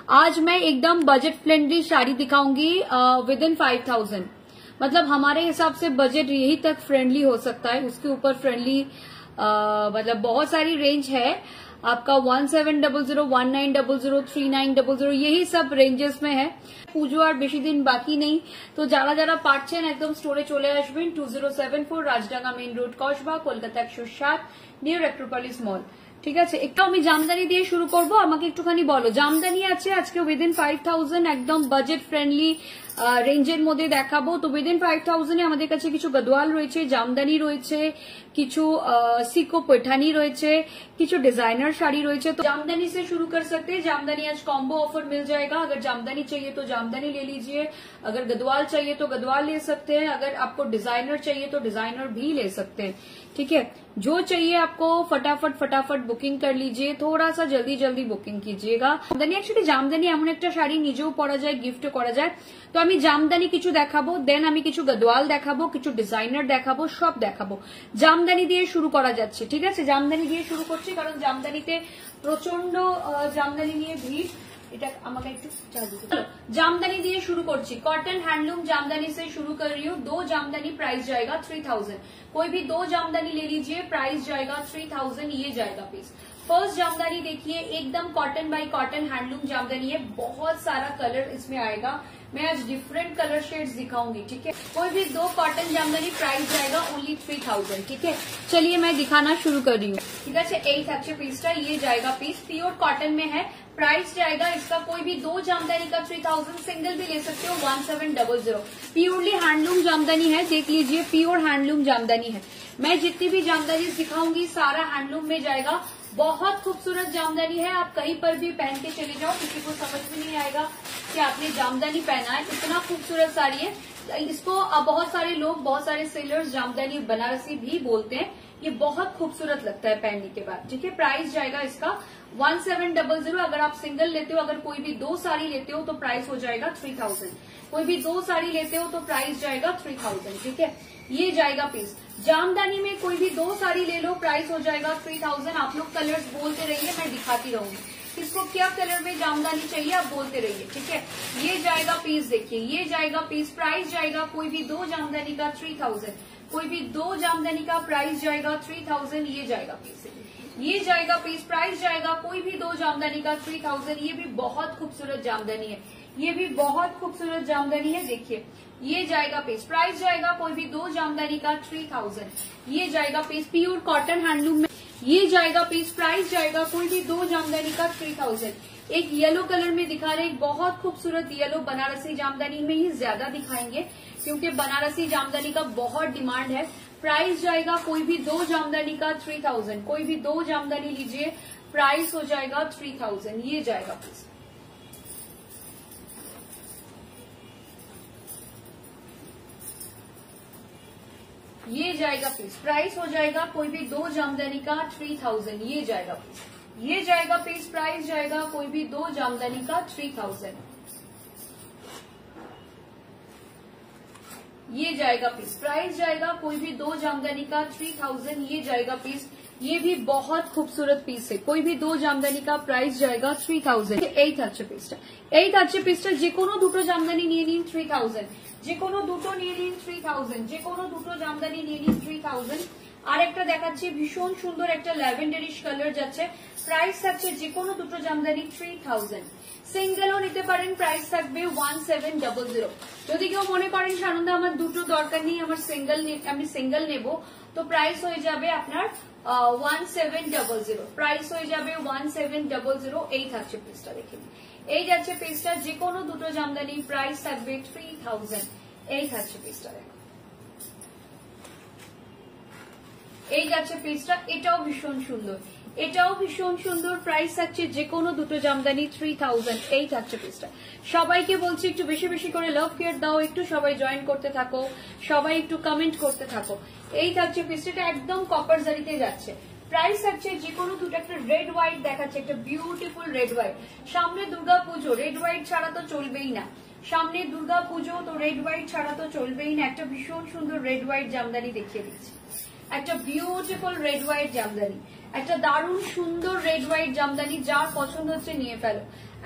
आज मैं एकदम बजट फ्रेंडली साड़ी दिखाऊंगी विद इन 5000। मतलब हमारे हिसाब से बजट यही तक फ्रेंडली हो सकता है, उसके ऊपर फ्रेंडली मतलब बहुत सारी रेंज है आपका 1700, 1900, 3900 यही सब रेंजेस में है। পুজো আর বেশি দিন বাকি নেই, তো যারা যারা পারছেন একদম স্টোরে চলে আসবেন 2074 Rajdanga main road Kasba, Kolkata 107 new Metropolis mall. ঠিক আছে, একটু আমি জামদানি দিয়ে শুরু করব, আমাকে একটুখানি বলো জামদানি আছে আজকে উইদিন 5000 একদম বাজেট ফ্রেন্ডলি রেঞ্জের মধ্যে দেখাবো। তো উইদিন 5000 আমাদের কাছে কিছু গদওয়াল রয়েছে, জামদানি রয়েছে, কিছু सिको पैठानी रही, किछु डिजाइनर साड़ी रही। तो जामदानी से शुरू कर सकते हैं। जामदानी आज कॉम्बो ऑफर मिल जाएगा। अगर जामदानी चाहिए तो जामदानी ले लीजिए, अगर गदवाल चाहिए तो गदवाल ले सकते हैं, अगर आपको डिजाइनर चाहिए तो डिजाइनर भी ले सकते हैं। ठीक है, जो चाहिए आपको फटाफट बुकिंग कर लीजिए, थोड़ा सा जल्दी बुकिंग कीजिएगा। जामदानी एक्चुअली जामदानी एमन एक शाड़ी निजेও পরা যায়, गिफ्ट করা যায়। তো আমি জামদানি কিছু দেখাবো, দেন আমি কিছু গদওয়াল দেখাবো, কিছু ডিজাইনার দেখাবো, সব দেখাবো। জামদানি দিয়ে শুরু করা যাচ্ছে। ঠিক আছে, জামদানি দিয়ে শুরু করছি কারণ জামদানিতে প্রচন্ড জামদানি নিয়ে ভিড়। এটা আমাকে একটু চার্জ দিতে। जामदानी दिए शुरू करছি। कॉटन हैंडलूम जामदानी से शुरू कर रही हूँ। 2 जामदानी प्राइस जाएगा 3000। कोई भी 2 जामदानी ले लीजिए, प्राइस जाएगा 3000, ये जाएगा पीस। फर्स्ट जामदानी देखिए, एकदम cotton by cotton handloom jamdani है, बहुत सारा कलर इसमें आएगा। मैं आज डिफरेंट कलर शेड्स दिखाऊंगी। ठीक है, कोई भी 2 कॉटन जामदानी प्राइस जाएगा ओनली 3000। ठीक है, चलिए मैं दिखाना शुरू कर रही हूँ। ठीक है, 8 अच्छे पीस का ये जाएगा पीस, प्योर कॉटन में है। प्राइस जाएगा इसका कोई भी 2 जामदानी का 3000, सिंगल भी ले सकते हो 1700। प्योरली हैंडलूम जामदानी है, देख लीजिए प्योर हैंडलूम जामदानी है। मैं जितनी भी जामदानी दिखाऊंगी सारा हैंडलूम में जाएगा। बहुत खूबसूरत जामदानी है, आप कहीं पर भी पहन के चले जाओ, किसी को समझ में नहीं आएगा कि आपने जामदानी पहना है। इतना खूबसूरत साड़ी है, इसको बहुत सारे लोग, बहुत सारे सेलर्स जामदानी बनारसी भी बोलते हैं। ये बहुत खूबसूरत लगता है पहनने के बाद। ठीक है, प्राइस जाएगा इसका 1700। अगर आप सिंगल लेते हो, अगर कोई भी 2 साड़ी लेते हो तो प्राइस हो जाएगा 3000। कोई भी 2 साड़ी लेते हो तो प्राइस जाएगा 3000। ठीक है, ये जाएगा पीस। जामदानी में कोई भी 2 साड़ी ले लो, प्राइस हो जाएगा 3000। आप लोग कलर्स बोलते रहिए, मैं दिखाती रहूंगी किसको क्या कलर में जामदानी चाहिए, आप बोलते रहिए। ठीक है, ये जाएगा पीस, देखिए ये जाएगा पीस। प्राइस जाएगा कोई भी 2 जामदानी का 3000, कोई भी 2 जामदानी का प्राइस जाएगा 3000, ये जाएगा पीस। ये जाएगा पीस, प्राइस जाएगा कोई भी 2 जामदानी का 3000। ये भी बहुत खूबसूरत जामदानी है, ये भी बहुत खूबसूरत जामदानी है। देखिए ये जाएगा पीस, प्राइस जाएगा कोई भी 2 जामदानी का 3000। ये जाएगा पीस, प्योर कॉटन हैंडलूम में ये जाएगा पीस। प्राइस जाएगा कोई भी 2 जामदानी का 3000। एक येलो कलर में दिखा रहे, एक बहुत खूबसूरत येलो बनारसी जामदानी में ही ज्यादा दिखाएंगे क्योंकि बनारसी जामदानी का बहुत डिमांड है। प्राइस जाएगा कोई भी 2 जामदानी का 3000। कोई भी 2 जामदानी लीजिए, प्राइस हो जाएगा 3000। ये जाएगा पीस। ये जाएगा पीस, प्राइस हो जाएगा कोई भी 2 जामदानी का 3000। ये जाएगा पीस, ये जाएगा पीस। प्राइस जाएगा कोई भी 2 जामदानी का 3000। ये जाएगा पीस, प्राइस जाएगा कोई भी 2 जामदानी का 3000। ये जाएगा पीस, ये भी बहुत खूबसूरत पीस है। कोई भी 2 জামদানি का प्राइस जाएगा 3000। 8 अच्छे পিসটা, 8 अच्छे পিসটা যে কোনো দুটো জামদানি নিয়ে নিন 3000, যে কোনো দুটো নিয়ে নিন 3000, যে কোনো দুটো জামদানি নিয়ে নিন 3000। আর একটা দেখাচ্ছি ভীষণ সুন্দর একটা ল্যাভেন্ডারিশ কালার যাচ্ছে, প্রাইস থাকছে যে কোনো দুটো জামদানি 3000। সিঙ্গেলও নিতে পারেন, প্রাইস থাকবে 1700। যদি কেউ মনে করেন সানন্দা আমার দুটো দরকার নেই, আমি সিঙ্গেল নেব, তো প্রাইস হয়ে যাবে আপনার 1700। প্রাইস হয়ে যাবে 1700। এই থাকছে পিসটা, দেখে এই যাচ্ছে পিসটা, যে কোনো দুটো জামদানি প্রাইস থাকবে 3000। এই থাকছে পিসটা, দেখো এই যাচ্ছে পিসটা, এটাও ভীষণ সুন্দর, এটাও ভীষণ সুন্দর। প্রাইস থাকছে যে কোনো দুটো জামদানি 3000। এই থাকছে পিসটা। সবাইকে বলছি একটু বেশি বেশি করে লাভ কেয়ার দাও, একটু সবাই জয়েন করতে থাকো, সবাই একটু কমেন্ট করতে থাকো। এই থাকছে পিসটা, একদম কপার জারিতে যাচ্ছে। প্রাইস থাকছে যে কোনো দুটো, একটা রেড হোয়াইট দেখাচ্ছে, একটা বিউটিফুল রেড হোয়াইট। সামনে দুর্গা পুজো, রেড হোয়াইট ছাড়া তো চলবেই না। সামনে দুর্গা পুজো, তো রেড হোয়াইট ছাড়া তো চলবেই না। একটা ভীষণ সুন্দর রেড হোয়াইট জামদানি দেখিয়ে দিচ্ছি, একটা বিউটিফুল রেড হোয়াইট জামদানি। একটা দারুণ সুন্দর রেড হোয়াইট জামদানি, যার পছন্দ হচ্ছে নিয়ে ফেলো।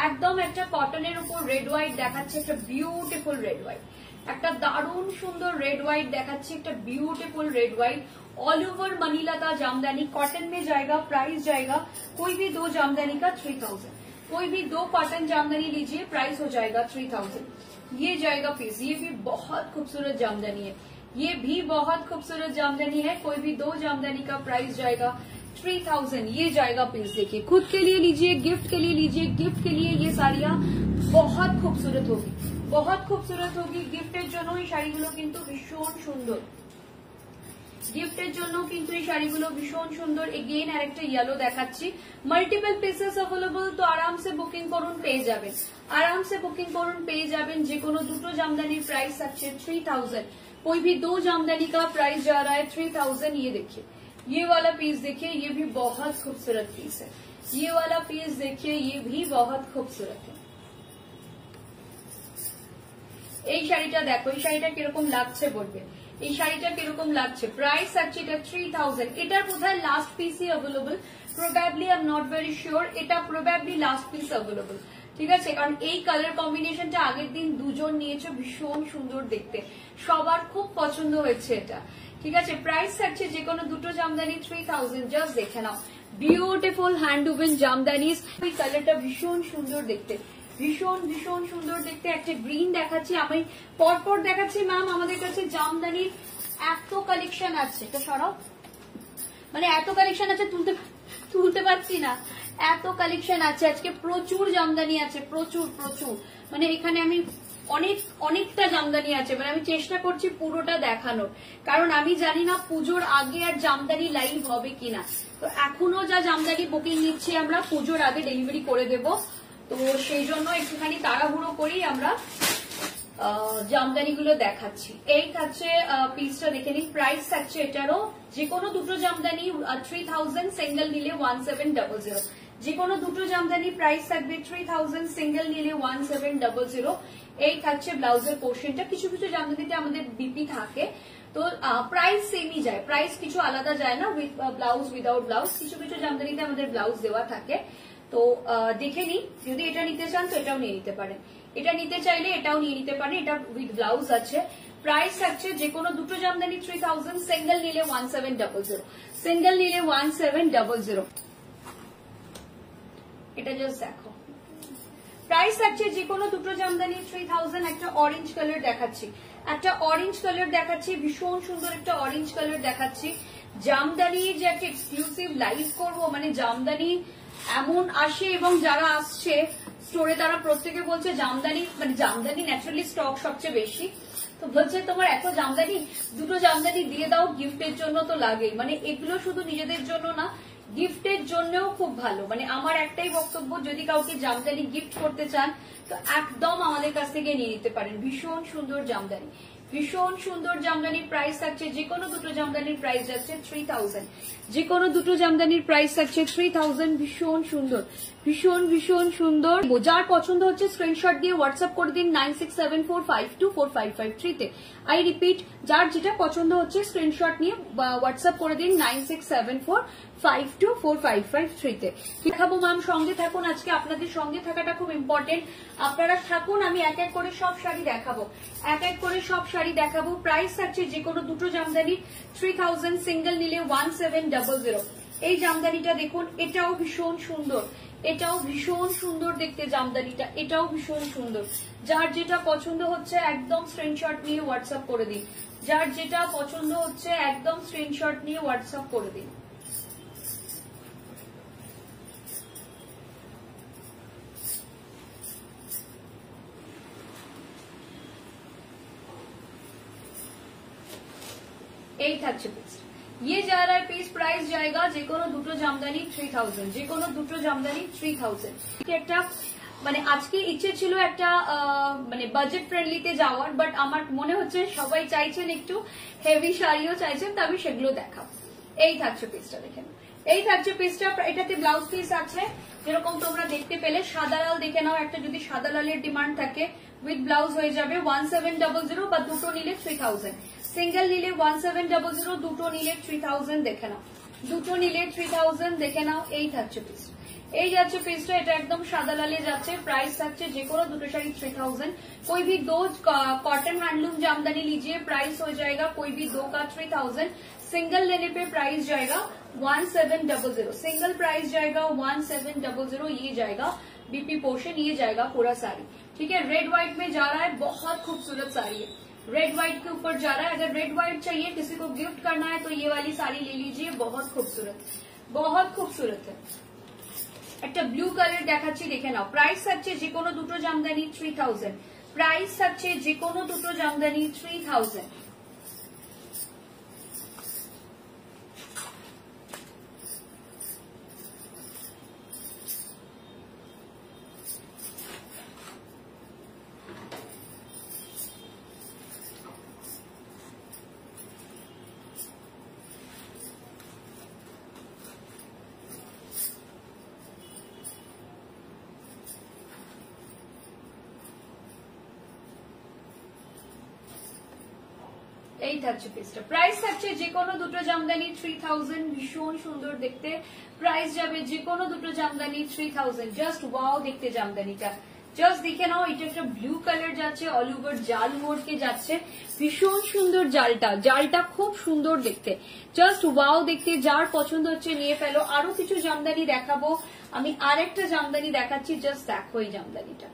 একদম একটা কটনের উপর রেড হোয়াইট দেখাচ্ছে, একটা বিউটিফুল রেড হোয়াইট, একটা দারুণ সুন্দর রেড व्हाइट দেখাচ্ছি, একটা beautiful red white all over Monilata jamdani, cotton में जाएगा, प्राइस जाएगा कोई भी दो जामदानी का 3000, कोई भी दो कॉटन जामदानी लीजिए प्राइस हो जाएगा 3000। ये जाएगा पीस, ये भी बहुत खूबसूरत जामदानी है, ये भी बहुत खूबसूरत जामदानी है, कोई भी दो जामदानी का प्राइस जाएगा 3000। ये जाएगा पीस, देखिए खुद के लिए लीजिए, गिफ्ट के लिए लीजिए, गिफ्ट के लिए ये साड़ियां बहुत खूबसूरत होगी, बहुत खूबसूरत होगी। गिफ्टेर জন্য এই শাড়িগুলো কিন্তু ভীষণ সুন্দর, गिफ्टेर জন্য কিন্তু এই শাড়িগুলো ভীষণ সুন্দর। এগেইন আরেকটা ইয়েলো দেখাচ্ছি, মাল্টিপল পিসেস अवेलेबल, তো আরামসে বুকিং করুন পেয়ে যাবেন, আরামসে বুকিং করুন পেয়ে যাবেন। যে কোনো দুটো জামদানির প্রাইস আছে 3000, कोई भी दो जामदानी का प्राइस जा रहा है 3000। ये देखिए ये वाला पीस देखिए, ये भी बहुत खूबसूरत पीस है, ये वाला पीस देखिए, ये भी बहुत खूबसूरत है। এই শাড়িটা দেখো, এই শাড়িটা কিরকম লাগছে বলবে, এই শাড়িটা কিরকম লাগছে। প্রাইস আছে এটা 3000, এটার বোধহয় লাস্ট পিসই available, probably I am not very sure, এটা প্রবাবলি লাস্ট পিস अवेलेबल, ঠিক আছে। কারণ এই কালার কম্বিনেশনটা আগের দিন দুজন নিয়েছে, ভীষণ সুন্দর দেখতে, সবার খুব পছন্দ হয়েছে এটা, ঠিক আছে। প্রাইস আছে যে কোনো দুটো জামদানি 3000, জাস্ট দেখে নাও, বিউটিফুল হ্যান্ড উভেন জামদানিস। এই কালারটা ভীষণ সুন্দর দেখতে, ভীষণ ভীষণ সুন্দর দেখতে। একটা গ্রিন দেখাচ্ছি, আমি পরপর দেখাচ্ছি ম্যাম, আমাদের কাছে জামদানির এত কালেকশন আছে, এটা সরাও, মানে এত কালেকশন আছে তুলতে পারছি না, এত কালেকশন আছে আজকে, প্রচুর জামদানি আছে, প্রচুর প্রচুর, মানে এখানে আমি অনেকটা জামদানি আছে, মানে আমি চেষ্টা করছি পুরোটা দেখানোর, কারণ আমি জানি না পুজোর আগে আর জামদানি লাইভ হবে কিনা। তো এখনো যা জামদানি বুকিং নিচ্ছি আমরা, পুজোর আগে ডেলিভারি করে দেব, তো সেই জন্য একটুখানি তাড়াহুড়ো করেই আমরা জামদানিগুলো দেখাচ্ছি। এই থাকছে পিসটা দেখে নিন, প্রাইস থাকছে এটারও যে কোনো দুটো জামদানি 3000, সিঙ্গেল নিলে 1700, যে কোনো দুটো জামদানি প্রাইস থাকবে 3000, সিঙ্গেল নিলে 1700। এই থাকছে ব্লাউজের পোর্শনটা, কিছু কিছু জামদানিতে আমাদের বিপি থাকে, তো প্রাইস সেমই যায়, প্রাইস কিছু আলাদা যায় না, উইথ ব্লাউজ উইদাউট ব্লাউজ, কিছু কিছু জামদানিতে আমাদের ব্লাউজ দেওয়া থাকে। তো দেখে নিন, যদি এটা নিতে চান তো এটাও নিয়ে নিতে পারেন, এটা নিতে চাইলে এটাও নিয়ে নিতে পারেন, এটা উইথ ব্লাউজ আছে। প্রাইস আছে যে কোনো দুটো জামদানি 3000, সিঙ্গেল নিলে 1700, সিঙ্গেল নিলে 1700। এটা জাস্ট দেখো, প্রাইস আছে যে কোনো দুটো জামদানি 3000। একটা অরেঞ্জ কালার দেখাচ্ছি, একটা অরেঞ্জ কালার দেখাচ্ছি, ভীষণ সুন্দর একটা অরেঞ্জ কালার দেখাচ্ছি। জামদানি যে একটা এক্সক্লুসিভ লাইভ করবো, মানে জামদানি এমন আসে এবং যারা আসছে স্টোরে তারা প্রত্যেকে বলছে জামদানি, মানে জামদানি ন্যাচারালি স্টক সবচেয়ে বেশি, তো বলছে তোমার এত জামদানি, দুটো জামদানি দিয়ে দাও, গিফটের জন্য তো লাগেই, মানে এগুলো শুধু নিজেদের জন্য না, গিফটের জন্যও খুব ভালো। মানে আমার একটাই বক্তব্য, যদি কাউকে জামদানি গিফট করতে চান তো একদম আমাদের কাছ থেকে নিয়ে নিতে পারেন, ভীষণ সুন্দর জামদানি, ভীষণ সুন্দর জামদানির প্রাইস থাকছে যে কোনো দুটো জামদানির প্রাইস যাচ্ছে 3000, যে কোনো দুটো জামদানির প্রাইস থাকছে 3000। ভীষণ সুন্দর, ভীষণ ভীষণ সুন্দর। যার পছন্দ হচ্ছে স্ক্রিনশট দিয়ে হোয়াটসঅ্যাপ করে দিন 9674524553 তে। আই রিপিট, যার যেটা পছন্দ হচ্ছে স্ক্রিনশট নিয়ে হোয়াটসঅ্যাপ করে দিন 9674524553 তে। দেখাবো ম্যাম, সঙ্গে থাকুন, আজকে আপনাদের সঙ্গে থাকাটা খুব ইম্পর্টেন্ট, আপনারা থাকুন, আমি এক এক করে সব শাড়ি দেখাবো, এক এক করে সব শাড়ি দেখাবো। প্রাইস থাকছে যে কোনো দুটো জামদানি 3000, সিঙ্গেল নিলে 1700। এই জামদানিটা দেখুন, এটাও ভীষণ সুন্দর, এটাও ভীষণ সুন্দর দেখতে জামদানিটা, এটাও ভীষণ সুন্দর। যার যেটা পছন্দ হচ্ছে একদম স্ক্রিনশট নিয়ে হোয়াটসঅ্যাপ করে দিন, যার যেটা পছন্দ হচ্ছে একদম স্ক্রিনশট নিয়ে হোয়াটসঅ্যাপ করে দিন। এই থাকছে পিস, ये जा रहा है पीस, प्राइस जाएगा যে কোনো দুটো জামদানি 3000, যে কোনো দুটো জামদানি 3000। একটা মানে আজকে ইচ্ছে ছিল একটা মানে বাজেট ফ্রেন্ডলিতে যাওয়ার, বাট আমার মনে হচ্ছে সবাই চাইছেন একটু হেভি শাড়িও চাইছেন, তবে সেগুলো দেখাবো। এই থাকছে পিসটা, দেখেন এই থাকছে পিসটা, এটাতে ব্লাউজ পিস আছে যেরকম তোমরা দেখতে পেলে, সাদা লাল দেখে নাও, একটা যদি সাদা লালের ডিমান্ড থাকে উইথ ব্লাউজ হয়ে যাবে 1700, বা দুটো নিলে 3000, সিঙ্গেল নিলে 1700, দুটো নিলে 3000। দেখে নাও দুটো নিলে 3000 দেখে নাও। এই থাকছে পিস, এই যাচ্ছে পিসটা, এটা একদম সাদা লালে যাচ্ছে। প্রাইস থাকছে যে কোনো দুটো শাড়ি 3000। कोई भी दो कॉटन हैंडलूम जामदानी लीजिए, प्राइस हो जाएगा कोई भी दो का 3000। सिंगल लेने पे प्राइस जाएगा 1700, सिंगल प्राइस जाएगा 1700। ये जाएगा बीपी पोर्शन, ये जाएगा पूरा साड़ी। ठीक है, रेड व्हाइट में जा रहा है, बहुत खूबसूरत साड़ी है, रेड व्हाइट के ऊपर जा रहा है। अगर रेड व्हाइट चाहिए, किसी को गिफ्ट करना है तो ये वाली साड़ी ले लीजिए, बहुत खूबसूरत, बहुत खूबसूरत है। একটা ব্লু কালার দেখাচ্ছি, দেখে নাও। প্রাইস থাকছে যে কোনো দুটো জামদানি 3000, প্রাইস থাকছে যে কোনো দুটো জামদানি 3000। এই থাকছে পিসটা, প্রাইস থাকছে যে কোনো দুটো জামদানি 3000, ভীষণ সুন্দর দেখতে। প্রাইস যাবে যে কোনো দুটো জামদানি 3000। জাস্ট ওয়াও দেখতে জামদানিটা, জাস্ট দেখে নাও। এটা একটা ব্লু কালার যাচ্ছে, অল ওভার জাল মোড়কে যাচ্ছে, ভীষণ সুন্দর জালটা, জালটা খুব সুন্দর দেখতে, জাস্ট ওয়াও দেখতে। যার পছন্দ হচ্ছে নিয়ে ফেলো। আরো কিছু জামদানি দেখাবো আমি, আরেকটা জামদানি দেখাচ্ছি, জাস্ট দেখো এই জামদানিটা।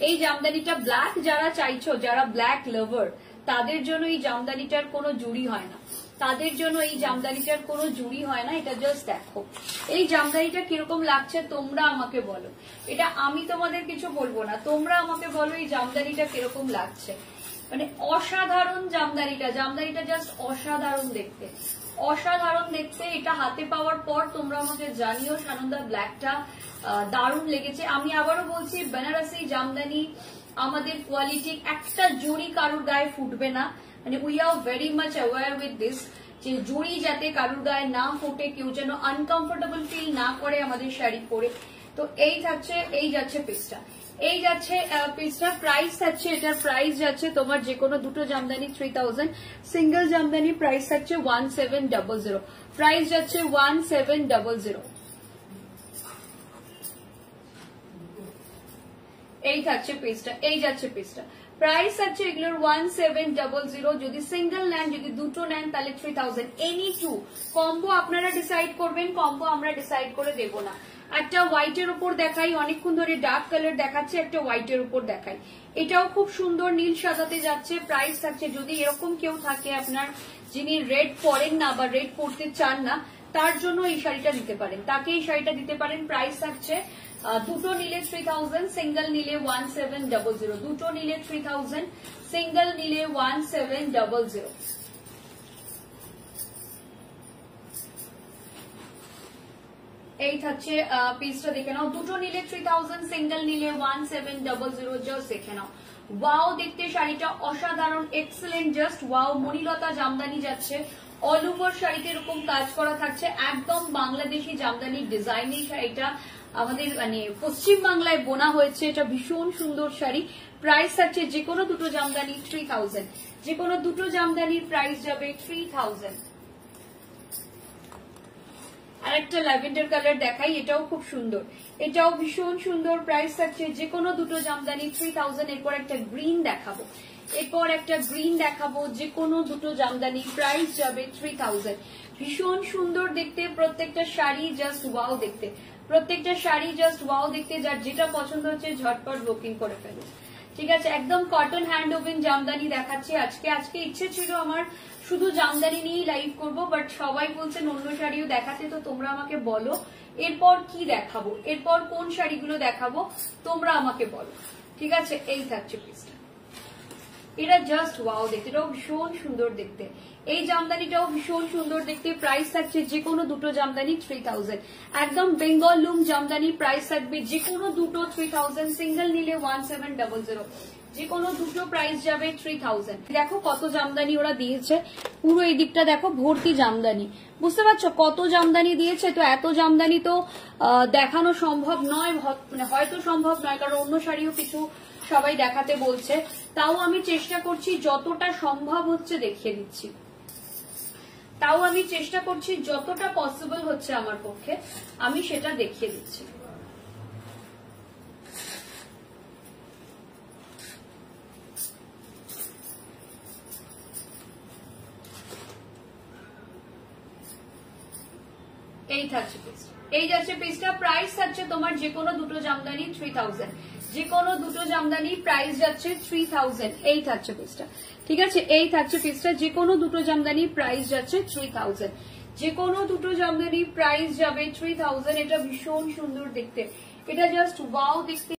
এই জামদানিটা ব্ল্যাক যারা চাইছো, যারা ব্ল্যাক লাভার, তাদের জন্য এই জামদানিটার কোনো জুড়ি হয় না, তাদের জন্য এই জামদানিটার কোনো জুড়ি হয় না। এটা জাস্ট দেখো এই জামদানিটা কিরকম লাগছে, তোমরা আমাকে বলো। এটা আমি তোমাদের কিছু বলবো না, তোমরা আমাকে বলো এই জামদানিটা কিরকম লাগছে। মানে অসাধারণ জামদানিটা, জামদানিটা জাস্ট অসাধারণ দেখতে, অসাধারণ দেখতে। এটা হাতে পাওয়ার পর তোমরা আমাকে জানিও সানন্দা ব্ল্যাকটা দারুণ লেগেছে। আমি আবারও বলছি, বেনারসি জামদানি আমাদের কোয়ালিটি, একটা জড়ি কারুর গায়ে ফুটবে না। মানে we are very much aware with this, যে জড়ি যাতে কারুর গায়ে না ফুটে, কেউ যেন আনকমফোর্টেবল ফিল না করে আমাদের শাড়ি পরে। তো এই থাকছে, এই যাচ্ছে পিসটা, এই যাচ্ছে পিসটা। প্রাইস থাকছে, এটার প্রাইস যাচ্ছে তোমার যে কোনো দুটো জামদানি 3000, সিঙ্গেল জামদানি প্রাইস থাকছে 1700, প্রাইস যাচ্ছে 1700। এই থাকছে পিসটা, এই যাচ্ছে পিসটা। প্রাইস আছে এগুলোর 1700। যদি সিঙ্গেল নেন, যদি দুটো নেন তাহলে 3000। এনি টু কম্বো আপনারা ডিসাইড করবেন, কম্বো আমরা ডিসাইড করে দেব না। একটা হোয়াইটের উপর দেখাই, অনেকক্ষণ ধরে ডার্ক কালার দেখাচ্ছে, একটা হোয়াইটের উপর দেখাই। এটাও খুব সুন্দর নীল সাদাতে যাচ্ছে। প্রাইস থাকছে, যদি এরকম কেউ থাকে আপনার যিনি রেড পরেন না বা রেড পরতে চান না, তার জন্য এই শাড়িটা দিতে পারেন, তাকে এই শাড়িটা দিতে পারেন। প্রাইস থাকছে দুটো নিলে 3000, সিঙ্গেল নিলে 1700, দুটো নিলে 3000, সিঙ্গেল নিলে 1700। এই থাকছে পিসটা, দেখে নাও। দুটো নিলে 3000, সিঙ্গেল নিলে 1700, জাস্ট দেখে নাও। ওয়াও দেখতে শাড়িটা অসাধারণ, এক্সেলেন্ট, জাস্ট ওয়াও। মণিলতা জামদানি যাচ্ছে, অল ওভার শাড়িতে এরকম কাজ করা থাকছে, একদম বাংলাদেশি জামদানি ডিজাইনের শাড়িটা আমাদের মানে পশ্চিম বাংলায় বোনা হয়েছে। এটা ভীষণ সুন্দর শাড়ি। প্রাইস থাকছে যে কোনো দুটো জামদানি 3000, যে কোনো দুটো জামদানির প্রাইস যাবে 3000। আর একটা ল্যাভেন্ডার কালার দেখাই, এটাও খুব সুন্দর, এটাও ভীষণ সুন্দর। প্রাইস থাকছে যে কোনো দুটো জামদানি 3000। এরপর একটা গ্রিন দেখাবো, এরপর একটা গ্রিন দেখাবো, যে কোনো দুটো জামদানি প্রাইস যাবে 3000। ভীষণ সুন্দর দেখতে প্রত্যেকটা শাড়ি, জাস্ট ওয়াও দেখতে প্রত্যেকটা শাড়ি, জাস্ট ওয়াও দেখতে। যার যেটা পছন্দ হচ্ছে ঝটপট বুকিং করে ফেলো। ঠিক আছে, একদম কটন হ্যান্ড ওভেন জামদানি দেখাচ্ছি আজকে। আজকে ইচ্ছে ছিল আমার শুধু জামদানি নিয়েই লাইভ করবো, বাট সবাই বলছেন অন্য শাড়িও দেখাতে। তো তোমরা আমাকে বলো এরপর কি দেখাবো, এরপর কোন শাড়িগুলো দেখাবো, তোমরা আমাকে বলো। ঠিক আছে, এই থাকছে পিসটা, এটা জাস্ট ওয়াও দেখতে, এটাও ভীষণ সুন্দর দেখতে। এই জামদানিটাও ভীষণ সুন্দর দেখতে। প্রাইস থাকছে যে কোনো দুটো জামদানি 3000, একদম বেঙ্গল লুম জামদানি। প্রাইস থাকবে যে কোনো দুটো 3000, সিঙ্গেল নিলে 1700, যে কোনো দুটো প্রাইস যাবে 3000। দেখো কত জামদানি ওরা দিয়েছে, পুরো এই দিকটা দেখো ভর্তি জামদানি, বুঝতে পারছো কত জামদানি দিয়েছে। তো এত জামদানি তো দেখানো সম্ভব নয়, হয়তো সম্ভব নয়, কারণ অন্য শাড়িও কিছু সবাই দেখাতে বলছে। তাও আমি চেষ্টা করছি যতটা সম্ভব হচ্ছে দেখিয়ে দিচ্ছি। তাও আমি চেষ্টা করছি যতটা পসিবল হচ্ছে আমার পক্ষে আমি সেটা দেখিয়ে দিচ্ছি। এই থাকছে পিসটা, এই যাচ্ছে পিসটা। প্রাইস থাকছে তোমার যে কোনো দুটো জামদানি 3000, যে কোনো দুটো জামদানি প্রাইস যাচ্ছে 3000। এই থাকছে পিসটা, ঠিক আছে? এই থাকছে পিসটা, যে কোনো দুটো জামদানি প্রাইস যাচ্ছে 3000, যে কোনো দুটো জামদানি প্রাইস যাবে 3000। এটা ভীষণ সুন্দর দেখতে, এটা জাস্ট ওয়াও দেখতে।